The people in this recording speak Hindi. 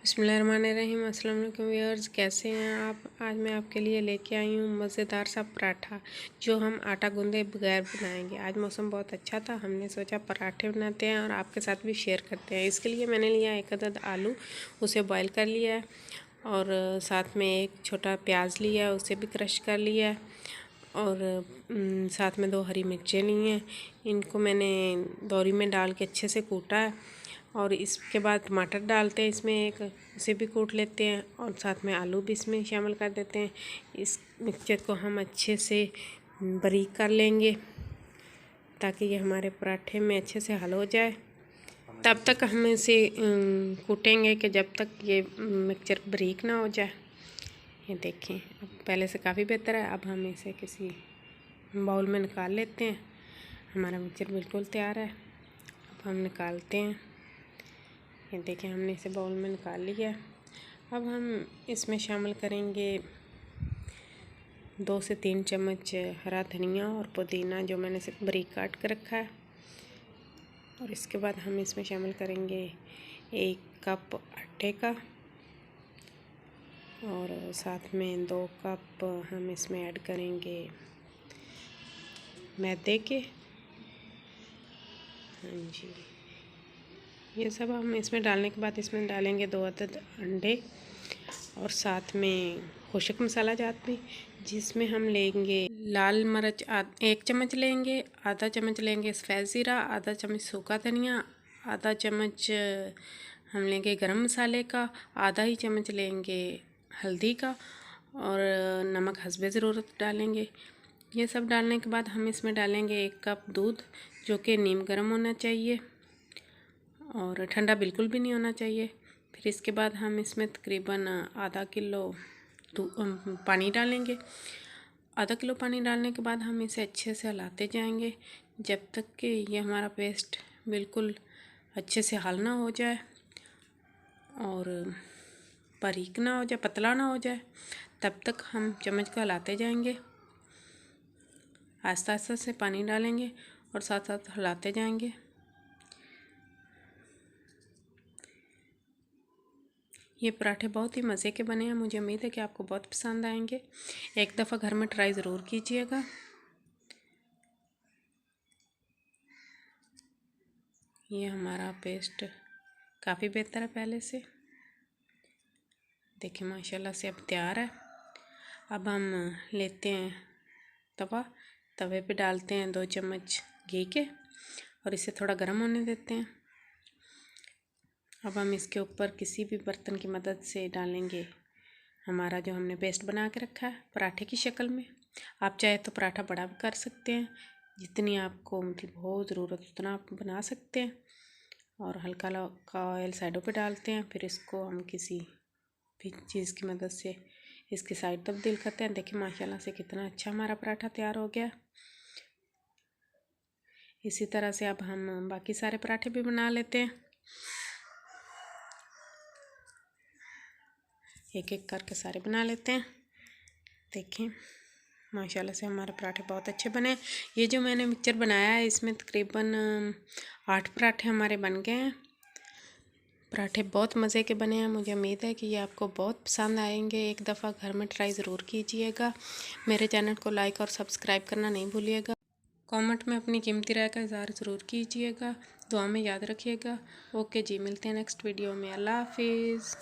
बिस्मिल्लाहिर्रहमानिर्रहीम। अस्सलाम वालेकुम व्यूअर्स, कैसे हैं आप। आज मैं आपके लिए लेके आई हूँ मज़ेदार सा पराठा जो हम आटा गूंदे बगैर बनाएंगे। आज मौसम बहुत अच्छा था, हमने सोचा पराठे बनाते हैं और आपके साथ भी शेयर करते हैं। इसके लिए मैंने लिया एक अदद आलू, उसे बॉईल कर लिया है और साथ में एक छोटा प्याज लिया है, उसे भी क्रश कर लिया है और साथ में 2 हरी मिर्चें ली हैं। इनको मैंने दौरी में डाल के अच्छे से कूटा है और इसके बाद टमाटर डालते हैं इसमें एक, उसे भी कूट लेते हैं और साथ में आलू भी इसमें शामिल कर देते हैं। इस मिक्सचर को हम अच्छे से बारीक कर लेंगे ताकि ये हमारे पराठे में अच्छे से हल हो जाए। तब तक हम इसे कूटेंगे कि जब तक ये मिक्सचर बारीक ना हो जाए। ये देखें, अब पहले से काफ़ी बेहतर है। अब हम इसे किसी बाउल में निकाल लेते हैं। हमारा मिक्सचर बिल्कुल तैयार है। अब हम निकालते हैं। ये देखें, हमने इसे बाउल में निकाल लिया। अब हम इसमें शामिल करेंगे 2 से 3 चम्मच हरा धनिया और पुदीना जो मैंने सिर्फ बारीक काट कर रखा है। और इसके बाद हम इसमें शामिल करेंगे 1 कप आटे का और साथ में 2 कप हम इसमें ऐड करेंगे मैदे के। हाँ जी, ये सब हम इसमें डालने के बाद इसमें डालेंगे 2 अदद अंडे और साथ में खुशक मसाला जात भी, जिसमें हम लेंगे लाल मिर्च 1 चम्मच लेंगे, आधा चम्मच लेंगे सफ़ेद ज़ीरा, आधा चम्मच सूखा धनिया, आधा चम्मच हम लेंगे गरम मसाले का, आधा ही चम्मच लेंगे हल्दी का और नमक हस्बे ज़रूरत डालेंगे। ये सब डालने के बाद हम इसमें डालेंगे 1 कप दूध जो कि नीम गर्म होना चाहिए और ठंडा बिल्कुल भी नहीं होना चाहिए। फिर इसके बाद हम इसमें तकरीबन आधा किलो पानी डालेंगे। आधा किलो पानी डालने के बाद हम इसे अच्छे से हिलाते जाएंगे जब तक कि ये हमारा पेस्ट बिल्कुल अच्छे से हल ना हो जाए और बारीक ना हो जाए, पतला ना हो जाए। तब तक हम चम्मच को हिलाते जाएंगे, आहिस्ता आहिस्ता से पानी डालेंगे और साथ साथ हिलाते जाएंगे। ये पराठे बहुत ही मज़े के बने हैं। मुझे उम्मीद है कि आपको बहुत पसंद आएंगे। एक दफ़ा घर में ट्राई ज़रूर कीजिएगा। ये हमारा पेस्ट काफ़ी बेहतर है पहले से। देखिए माशाल्लाह से अब तैयार है। अब हम लेते हैं तवे पे डालते हैं 2 चम्मच घी के और इसे थोड़ा गर्म होने देते हैं। अब हम इसके ऊपर किसी भी बर्तन की मदद से डालेंगे हमारा जो हमने पेस्ट बना के रखा है पराठे की शक्ल में। आप चाहे तो पराठा बड़ा भी कर सकते हैं, जितनी आपको मतलब हो ज़रूरत उतना आप बना सकते हैं। और हल्का हल्का ऑयल साइडों पे डालते हैं। फिर इसको हम किसी भी चीज़ की मदद से इसकी साइड तब्दील करते हैं। देखिए माशाल्लाह से कितना अच्छा हमारा पराठा तैयार हो गया। इसी तरह से अब हम बाकी सारे पराठे भी बना लेते हैं। एक एक करके सारे बना लेते हैं। देखें माशाल्लाह से हमारे पराठे बहुत अच्छे बने। ये जो मैंने मिक्सचर बनाया है इसमें तकरीबन 8 पराठे हमारे बन गए हैं। पराठे बहुत मज़े के बने हैं। मुझे उम्मीद है कि ये आपको बहुत पसंद आएंगे। एक दफ़ा घर में ट्राई ज़रूर कीजिएगा। मेरे चैनल को लाइक और सब्सक्राइब करना नहीं भूलिएगा। कमेंट में अपनी कीमती राय का इज़हार ज़रूर कीजिएगा। दुआ में याद रखिएगा। ओके जी, मिलते हैं नेक्स्ट वीडियो में। अल्लाह हाफिज़।